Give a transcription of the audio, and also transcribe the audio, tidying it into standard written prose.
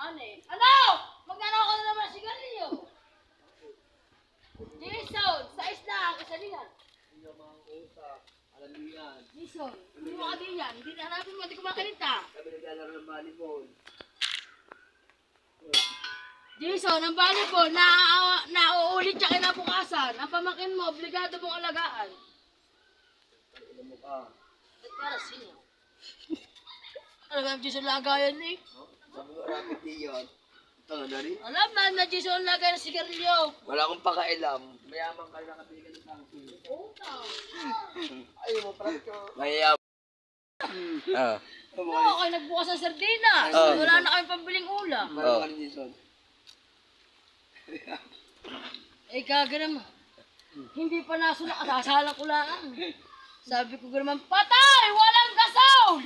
Ano? Magnanakaw ka na naman sigarilyo. Jason, sa isla ang kasalihan. Hindi yung mga usa. Alam niyo yan. Jason, hindi mo ka din yan. Hindi na hanapin mo, hindi ko makinita. Kami naglalaro ng volleyball. Jason, ang volleyball, nauulit siya kinabukasan. Ang pamakin mo, obligado mong alagaan. Alam mo ka. Ba't para sino? Alam mo, Jason lagayan eh. Sabi ko, rapid day yun. Ito na rin. Alam na Jason lagay ng sigarilyo. Wala akong pakailam. Mayaman ka na nakabili ka ng tangki. Ayaw mo, prank ko. Mayaman. Oo, kayo nagbukas ng sardinas. Wala na kayong pambiling ulam. Parang ka rin, Jason. Eh, gaga naman. Hindi pa nasunod, kasasala ko lang. Sabi ko naman, patay! Walang gasol!